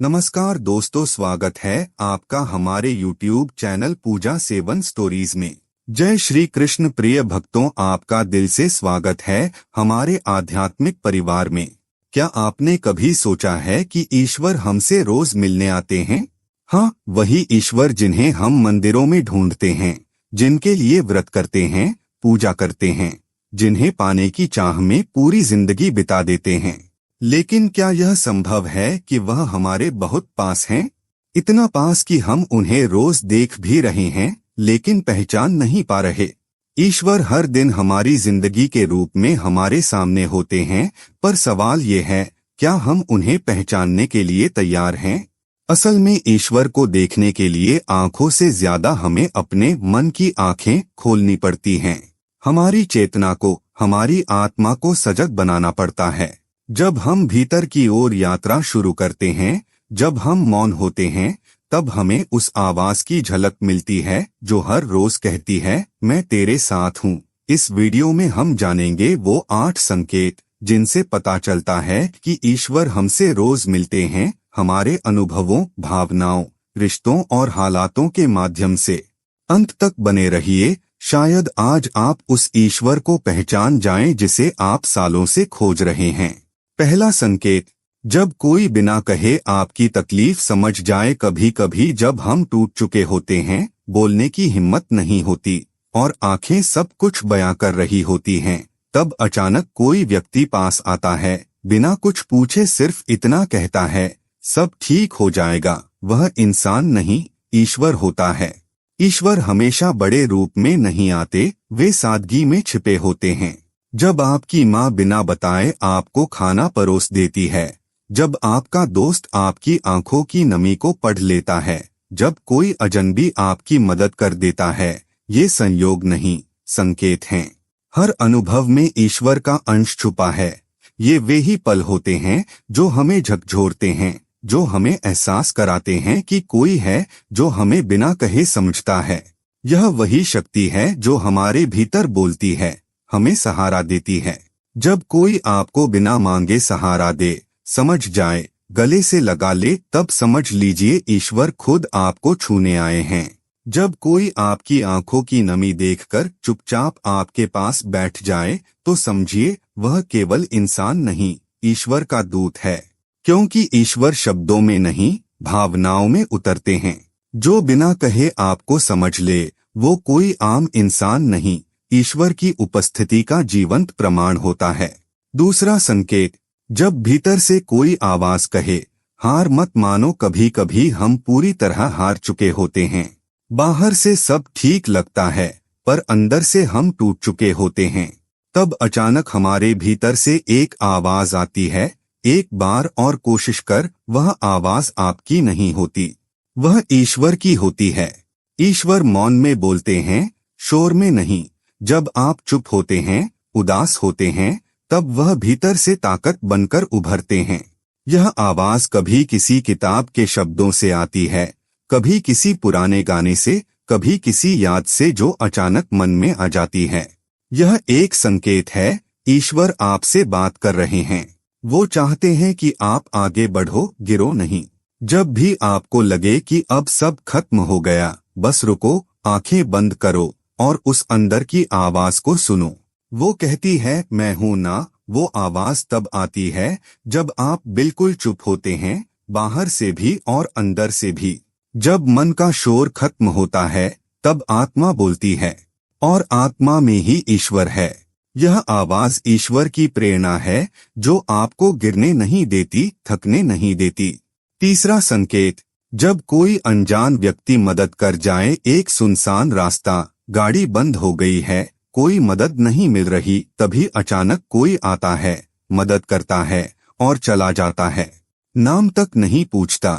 नमस्कार दोस्तों, स्वागत है आपका हमारे YouTube चैनल पूजा सेवन स्टोरीज में। जय श्री कृष्ण। प्रिय भक्तों, आपका दिल से स्वागत है हमारे आध्यात्मिक परिवार में। क्या आपने कभी सोचा है कि ईश्वर हमसे रोज मिलने आते हैं? हाँ, वही ईश्वर जिन्हें हम मंदिरों में ढूंढते हैं, जिनके लिए व्रत करते हैं, पूजा करते हैं, जिन्हें पाने की चाह में पूरी जिंदगी बिता देते हैं। लेकिन क्या यह संभव है कि वह हमारे बहुत पास हैं? इतना पास कि हम उन्हें रोज देख भी रहे हैं लेकिन पहचान नहीं पा रहे। ईश्वर हर दिन हमारी जिंदगी के रूप में हमारे सामने होते हैं, पर सवाल ये है, क्या हम उन्हें पहचानने के लिए तैयार हैं? असल में ईश्वर को देखने के लिए आंखों से ज्यादा हमें अपने मन की आंखें खोलनी पड़ती हैं। हमारी चेतना को, हमारी आत्मा को सजग बनाना पड़ता है। जब हम भीतर की ओर यात्रा शुरू करते हैं, जब हम मौन होते हैं, तब हमें उस आवाज की झलक मिलती है जो हर रोज कहती है, मैं तेरे साथ हूँ। इस वीडियो में हम जानेंगे वो 8 संकेत जिनसे पता चलता है कि ईश्वर हमसे रोज मिलते हैं, हमारे अनुभवों, भावनाओं, रिश्तों और हालातों के माध्यम से। अंत तक बने रहिए, शायद आज आप उस ईश्वर को पहचान जाएं जिसे आप सालों से खोज रहे हैं। पहला संकेत, जब कोई बिना कहे आपकी तकलीफ समझ जाए। कभी कभी जब हम टूट चुके होते हैं, बोलने की हिम्मत नहीं होती और आंखें सब कुछ बयां कर रही होती हैं, तब अचानक कोई व्यक्ति पास आता है, बिना कुछ पूछे सिर्फ इतना कहता है, सब ठीक हो जाएगा। वह इंसान नहीं, ईश्वर होता है। ईश्वर हमेशा बड़े रूप में नहीं आते, वे सादगी में छिपे होते हैं। जब आपकी माँ बिना बताए आपको खाना परोस देती है, जब आपका दोस्त आपकी आंखों की नमी को पढ़ लेता है, जब कोई अजनबी आपकी मदद कर देता है, ये संयोग नहीं, संकेत हैं। हर अनुभव में ईश्वर का अंश छुपा है। ये वे ही पल होते हैं जो हमें झकझोरते हैं, जो हमें एहसास कराते हैं कि कोई है जो हमें बिना कहे समझता है। यह वही शक्ति है जो हमारे भीतर बोलती है, हमें सहारा देती है। जब कोई आपको बिना मांगे सहारा दे, समझ जाए, गले से लगा ले, तब समझ लीजिए ईश्वर खुद आपको छूने आए हैं। जब कोई आपकी आंखों की नमी देखकर चुपचाप आपके पास बैठ जाए, तो समझिए वह केवल इंसान नहीं, ईश्वर का दूत है। क्योंकि ईश्वर शब्दों में नहीं, भावनाओं में उतरते हैं। जो बिना कहे आपको समझ ले, वो कोई आम इंसान नहीं, ईश्वर की उपस्थिति का जीवंत प्रमाण होता है। दूसरा संकेत, जब भीतर से कोई आवाज कहे, हार मत मानो। कभी कभी हम पूरी तरह हार चुके होते हैं। बाहर से सब ठीक लगता है, पर अंदर से हम टूट चुके होते हैं। तब अचानक हमारे भीतर से एक आवाज आती है, एक बार और कोशिश कर। वह आवाज आपकी नहीं होती, वह ईश्वर की होती है। ईश्वर मौन में बोलते हैं, शोर में नहीं। जब आप चुप होते हैं, उदास होते हैं, तब वह भीतर से ताकत बनकर उभरते हैं। यह आवाज कभी किसी किताब के शब्दों से आती है, कभी किसी पुराने गाने से, कभी किसी याद से जो अचानक मन में आ जाती है। यह एक संकेत है, ईश्वर आपसे बात कर रहे हैं। वो चाहते हैं कि आप आगे बढ़ो, गिरो नहीं। जब भी आपको लगे कि अब सब खत्म हो गया, बस रुको, आंखें बंद करो और उस अंदर की आवाज को सुनो। वो कहती है, मैं हूं ना। वो आवाज तब आती है जब आप बिल्कुल चुप होते हैं, बाहर से भी और अंदर से भी। जब मन का शोर खत्म होता है, तब आत्मा बोलती है, और आत्मा में ही ईश्वर है। यह आवाज ईश्वर की प्रेरणा है, जो आपको गिरने नहीं देती, थकने नहीं देती। तीसरा संकेत, जब कोई अनजान व्यक्ति मदद कर जाए। एक सुनसान रास्ता, गाड़ी बंद हो गई है, कोई मदद नहीं मिल रही, तभी अचानक कोई आता है, मदद करता है और चला जाता है, नाम तक नहीं पूछता।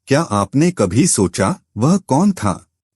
क्या आपने कभी सोचा वह कौन था?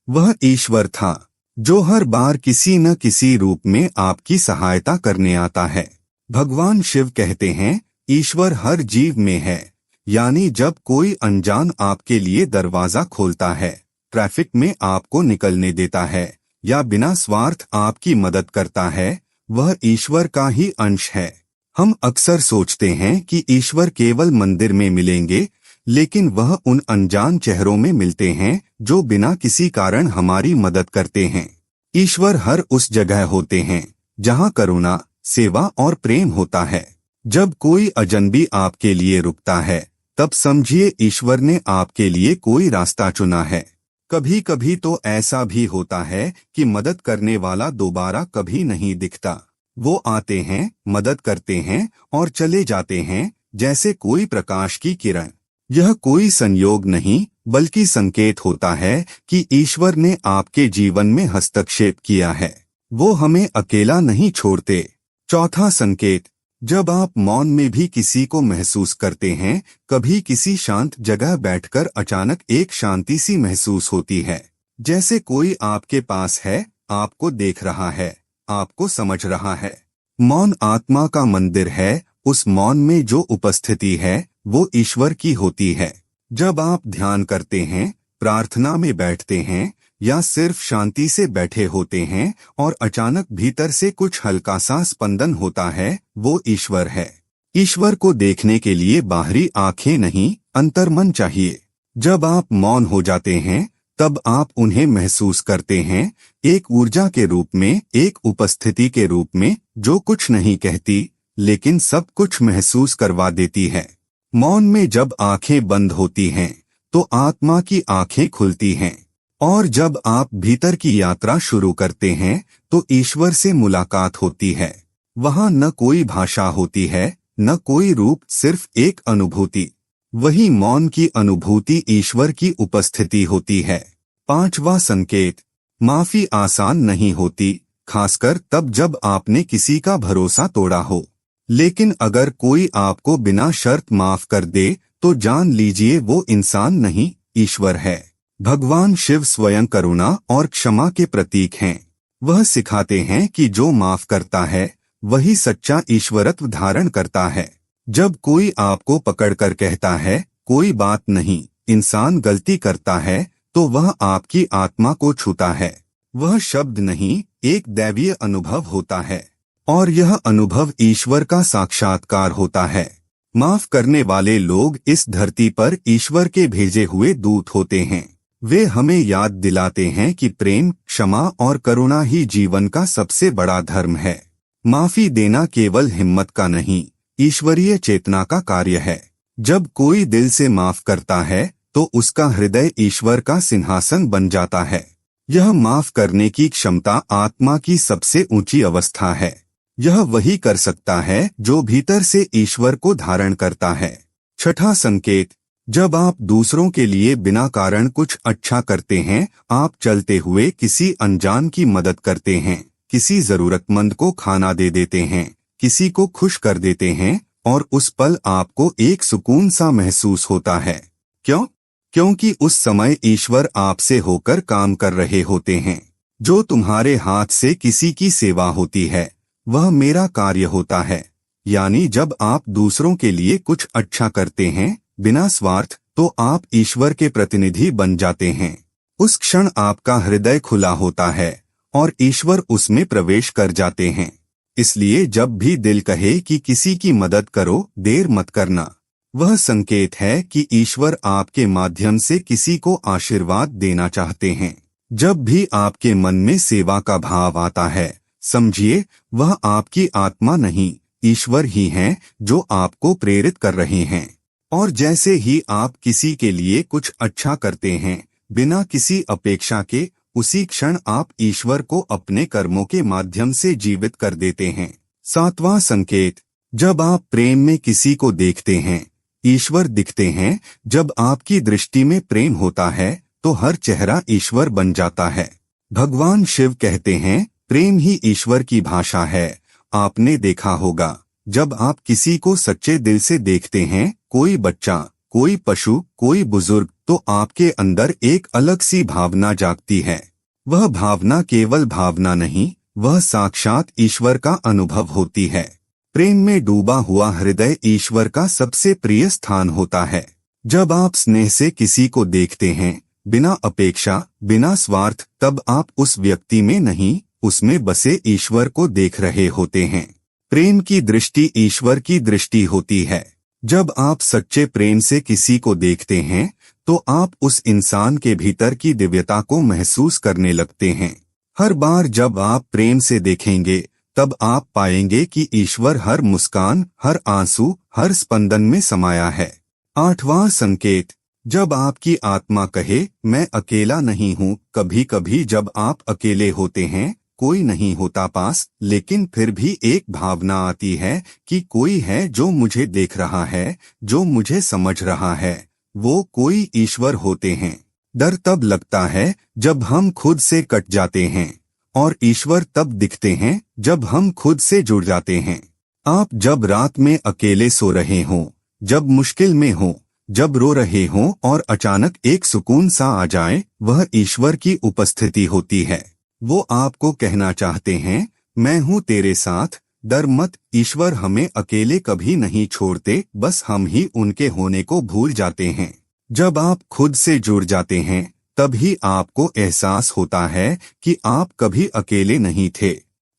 वह ईश्वर था, जो हर बार किसी न किसी रूप में आपकी सहायता करने आता है। भगवान शिव कहते हैं, ईश्वर हर जीव में है। यानी जब कोई अनजान आपके लिए दरवाजा खोलता है, ट्रैफिक में आपको निकलने देता है, या बिना स्वार्थ आपकी मदद करता है, वह ईश्वर का ही अंश है। हम अक्सर सोचते हैं कि ईश्वर केवल मंदिर में मिलेंगे, लेकिन वह उन अनजान चेहरों में मिलते हैं जो बिना किसी कारण हमारी मदद करते हैं। ईश्वर हर उस जगह होते हैं जहां करुणा, सेवा और प्रेम होता है। जब कोई अजनबी आपके लिए रुकता है, तब समझिए ईश्वर ने आपके लिए कोई रास्ता चुना है। कभी कभी तो ऐसा भी होता है कि मदद करने वाला दोबारा कभी नहीं दिखता। वो आते हैं, मदद करते हैं और चले जाते हैं जैसे कोई प्रकाश की किरण। यह कोई संयोग नहीं बल्कि संकेत होता है कि ईश्वर ने आपके जीवन में हस्तक्षेप किया है। वो हमें अकेला नहीं छोड़ते। चौथा संकेत, जब आप मौन में भी किसी को महसूस करते हैं, कभी किसी शांत जगह बैठकर अचानक एक शांति सी महसूस होती है, जैसे कोई आपके पास है, आपको देख रहा है, आपको समझ रहा है। मौन आत्मा का मंदिर है। उस मौन में जो उपस्थिति है वो ईश्वर की होती है। जब आप ध्यान करते हैं, प्रार्थना में बैठते हैं या सिर्फ शांति से बैठे होते हैं और अचानक भीतर से कुछ हल्का सा स्पंदन होता है, वो ईश्वर है। ईश्वर को देखने के लिए बाहरी आंखें नहीं, अंतर्मन चाहिए। जब आप मौन हो जाते हैं, तब आप उन्हें महसूस करते हैं, एक ऊर्जा के रूप में, एक उपस्थिति के रूप में जो कुछ नहीं कहती लेकिन सब कुछ महसूस करवा देती है। मौन में जब आंखें बंद होती हैं, तो आत्मा की आंखें खुलती हैं, और जब आप भीतर की यात्रा शुरू करते हैं तो ईश्वर से मुलाकात होती है। वहां न कोई भाषा होती है, न कोई रूप, सिर्फ एक अनुभूति। वही मौन की अनुभूति ईश्वर की उपस्थिति होती है। पांचवा संकेत, माफी आसान नहीं होती, खासकर तब जब आपने किसी का भरोसा तोड़ा हो। लेकिन अगर कोई आपको बिना शर्त माफ कर दे तो जान लीजिए वो इंसान नहीं, ईश्वर है। भगवान शिव स्वयं करुणा और क्षमा के प्रतीक हैं। वह सिखाते हैं कि जो माफ करता है वही सच्चा ईश्वरत्व धारण करता है। जब कोई आपको पकड़कर कहता है कोई बात नहीं, इंसान गलती करता है, तो वह आपकी आत्मा को छूता है। वह शब्द नहीं, एक दैवीय अनुभव होता है, और यह अनुभव ईश्वर का साक्षात्कार होता है। माफ करने वाले लोग इस धरती पर ईश्वर के भेजे हुए दूत होते हैं। वे हमें याद दिलाते हैं कि प्रेम, क्षमा और करुणा ही जीवन का सबसे बड़ा धर्म है। माफी देना केवल हिम्मत का नहीं, ईश्वरीय चेतना का कार्य है। जब कोई दिल से माफ करता है तो उसका हृदय ईश्वर का सिंहासन बन जाता है। यह माफ करने की क्षमता आत्मा की सबसे ऊंची अवस्था है। यह वही कर सकता है जो भीतर से ईश्वर को धारण करता है। छठा संकेत, जब आप दूसरों के लिए बिना कारण कुछ अच्छा करते हैं, आप चलते हुए किसी अनजान की मदद करते हैं, किसी जरूरतमंद को खाना दे देते हैं, किसी को खुश कर देते हैं, और उस पल आपको एक सुकून सा महसूस होता है। क्यों? क्योंकि उस समय ईश्वर आपसे होकर काम कर रहे होते हैं। जो तुम्हारे हाथ से किसी की सेवा होती है वह मेरा कार्य होता है। यानी जब आप दूसरों के लिए कुछ अच्छा करते हैं बिना स्वार्थ, तो आप ईश्वर के प्रतिनिधि बन जाते हैं। उस क्षण आपका हृदय खुला होता है और ईश्वर उसमें प्रवेश कर जाते हैं। इसलिए जब भी दिल कहे कि किसी की मदद करो, देर मत करना। वह संकेत है कि ईश्वर आपके माध्यम से किसी को आशीर्वाद देना चाहते हैं। जब भी आपके मन में सेवा का भाव आता है, समझिए वह आपकी आत्मा नहीं, ईश्वर ही हैं जो आपको प्रेरित कर रहे हैं। और जैसे ही आप किसी के लिए कुछ अच्छा करते हैं बिना किसी अपेक्षा के, उसी क्षण आप ईश्वर को अपने कर्मों के माध्यम से जीवित कर देते हैं। सातवां संकेत, जब आप प्रेम में किसी को देखते हैं, ईश्वर दिखते हैं। जब आपकी दृष्टि में प्रेम होता है तो हर चेहरा ईश्वर बन जाता है। भगवान शिव कहते हैं, प्रेम ही ईश्वर की भाषा है। आपने देखा होगा, जब आप किसी को सच्चे दिल से देखते हैं, कोई बच्चा, कोई पशु, कोई बुजुर्ग, तो आपके अंदर एक अलग सी भावना जागती है। वह भावना केवल भावना नहीं, वह साक्षात ईश्वर का अनुभव होती है। प्रेम में डूबा हुआ हृदय ईश्वर का सबसे प्रिय स्थान होता है। जब आप स्नेह से किसी को देखते हैं, बिना अपेक्षा, बिना स्वार्थ, तब आप उस व्यक्ति में नहीं, उसमें बसे ईश्वर को देख रहे होते हैं। प्रेम की दृष्टि ईश्वर की दृष्टि होती है। जब आप सच्चे प्रेम से किसी को देखते हैं तो आप उस इंसान के भीतर की दिव्यता को महसूस करने लगते हैं। हर बार जब आप प्रेम से देखेंगे तब आप पाएंगे कि ईश्वर हर मुस्कान, हर आंसू, हर स्पंदन में समाया है। 8वां संकेत, जब आपकी आत्मा कहे मैं अकेला नहीं हूँ। कभी कभी जब आप अकेले होते हैं, कोई नहीं होता पास, लेकिन फिर भी एक भावना आती है कि कोई है जो मुझे देख रहा है, जो मुझे समझ रहा है। वो कोई ईश्वर होते हैं। डर तब लगता है जब हम खुद से कट जाते हैं, और ईश्वर तब दिखते हैं जब हम खुद से जुड़ जाते हैं। आप जब रात में अकेले सो रहे हों, जब मुश्किल में हों, जब रो रहे हों और अचानक एक सुकून सा आ जाए, वह ईश्वर की उपस्थिति होती है। वो आपको कहना चाहते हैं, मैं हूँ तेरे साथ, डर मत। ईश्वर हमें अकेले कभी नहीं छोड़ते, बस हम ही उनके होने को भूल जाते हैं। जब आप खुद से जुड़ जाते हैं तभी आपको एहसास होता है कि आप कभी अकेले नहीं थे।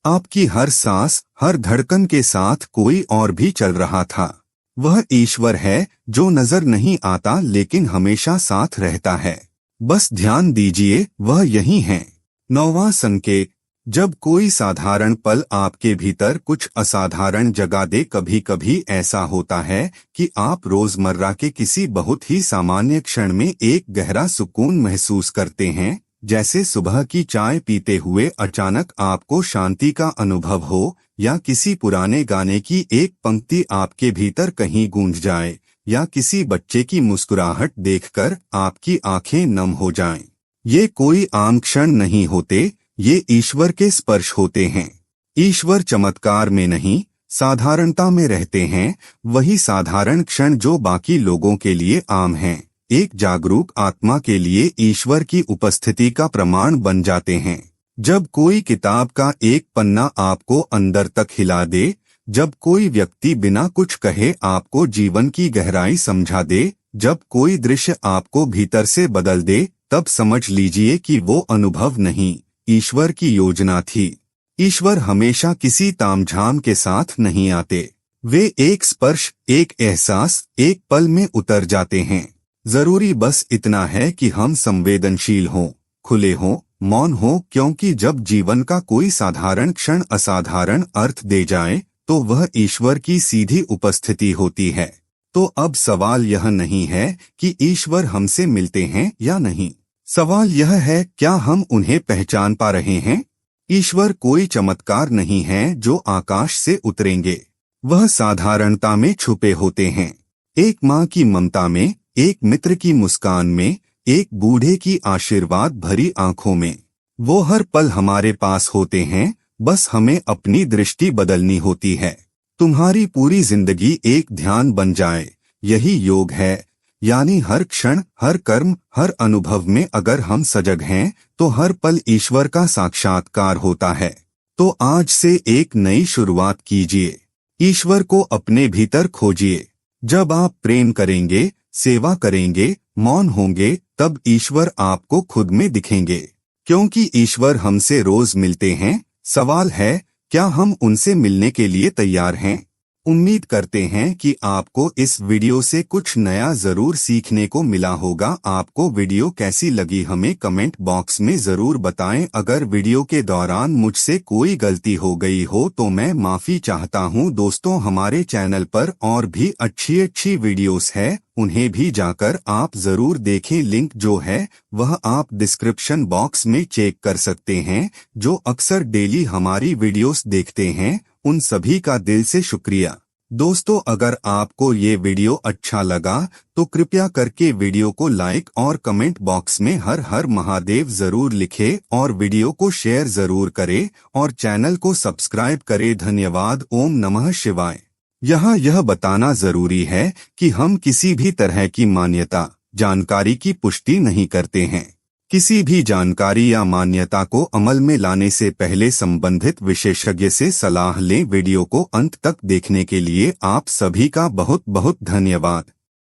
आपकी हर सांस, हर धड़कन के साथ कोई और भी चल रहा था। वह ईश्वर है जो नजर नहीं आता लेकिन हमेशा साथ रहता है। बस ध्यान दीजिए, वह यही है। 9वां संकेत, जब कोई साधारण पल आपके भीतर कुछ असाधारण जगा दे। कभी कभी ऐसा होता है कि आप रोजमर्रा के किसी बहुत ही सामान्य क्षण में एक गहरा सुकून महसूस करते हैं, जैसे सुबह की चाय पीते हुए अचानक आपको शांति का अनुभव हो, या किसी पुराने गाने की एक पंक्ति आपके भीतर कहीं गूंज जाए, या किसी बच्चे की मुस्कुराहट देखकर आपकी आंखें नम हो जाएं। ये कोई आम क्षण नहीं होते, ये ईश्वर के स्पर्श होते हैं। ईश्वर चमत्कार में नहीं, साधारणता में रहते हैं। वही साधारण क्षण जो बाकी लोगों के लिए आम हैं, एक जागरूक आत्मा के लिए ईश्वर की उपस्थिति का प्रमाण बन जाते हैं। जब कोई किताब का एक पन्ना आपको अंदर तक हिला दे, जब कोई व्यक्ति बिना कुछ कहे आपको जीवन की गहराई समझा दे, जब कोई दृश्य आपको भीतर से बदल दे, तब समझ लीजिए कि वो अनुभव नहीं, ईश्वर की योजना थी। ईश्वर हमेशा किसी तामझाम के साथ नहीं आते। वे एक स्पर्श, एक एहसास, एक पल में उतर जाते हैं। जरूरी बस इतना है कि हम संवेदनशील हों, खुले हों, मौन हों, क्योंकि जब जीवन का कोई साधारण क्षण असाधारण अर्थ दे जाए तो वह ईश्वर की सीधी उपस्थिति होती है। तो अब सवाल यह नहीं है कि ईश्वर हमसे मिलते हैं या नहीं। सवाल यह है, क्या हम उन्हें पहचान पा रहे हैं? ईश्वर कोई चमत्कार नहीं है जो आकाश से उतरेंगे। वह साधारणता में छुपे होते हैं। एक माँ की ममता में, एक मित्र की मुस्कान में, एक बूढ़े की आशीर्वाद भरी आंखों में। वो हर पल हमारे पास होते हैं, बस हमें अपनी दृष्टि बदलनी होती है। तुम्हारी पूरी जिंदगी एक ध्यान बन जाए, यही योग है। यानी हर क्षण, हर कर्म, हर अनुभव में अगर हम सजग हैं तो हर पल ईश्वर का साक्षात्कार होता है। तो आज से एक नई शुरुआत कीजिए। ईश्वर को अपने भीतर खोजिए। जब आप प्रेम करेंगे, सेवा करेंगे, मौन होंगे, तब ईश्वर आपको खुद में दिखेंगे। क्योंकि ईश्वर हमसे रोज मिलते हैं। सवाल है, क्या हम उनसे मिलने के लिए तैयार हैं? उम्मीद करते हैं कि आपको इस वीडियो से कुछ नया जरूर सीखने को मिला होगा। आपको वीडियो कैसी लगी हमें कमेंट बॉक्स में जरूर बताएं। अगर वीडियो के दौरान मुझसे कोई गलती हो गई हो तो मैं माफी चाहता हूं। दोस्तों, हमारे चैनल पर और भी अच्छी वीडियोस है, उन्हें भी जाकर आप जरूर देखें। लिंक जो है वह आप डिस्क्रिप्शन बॉक्स में चेक कर सकते हैं। जो अक्सर डेली हमारी वीडियोस देखते हैं, उन सभी का दिल से शुक्रिया। दोस्तों, अगर आपको ये वीडियो अच्छा लगा तो कृपया करके वीडियो को लाइक और कमेंट बॉक्स में हर हर महादेव जरूर लिखें और वीडियो को शेयर जरूर करें और चैनल को सब्सक्राइब करें। धन्यवाद। ओम नमः शिवाय। यहाँ यह बताना जरूरी है कि हम किसी भी तरह की मान्यता, जानकारी की पुष्टि नहीं करते हैं। किसी भी जानकारी या मान्यता को अमल में लाने से पहले संबंधित विशेषज्ञ से सलाह लें। वीडियो को अंत तक देखने के लिए आप सभी का बहुत बहुत धन्यवाद।